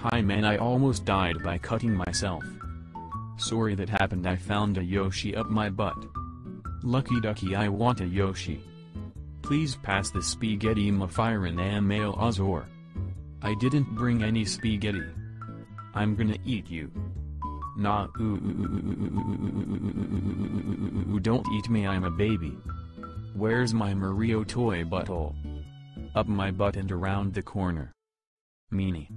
Hi man, I almost died by cutting myself. Sorry that happened. I found a Yoshi up my butt. Lucky ducky, I want a Yoshi. Please pass the spaghetti mafirin amail azor. I didn't bring any spaghetti. I'm gonna eat you. Nah, don't eat me, I'm a baby. Where's my Mario toy butthole? Up my butt and around the corner. Meanie.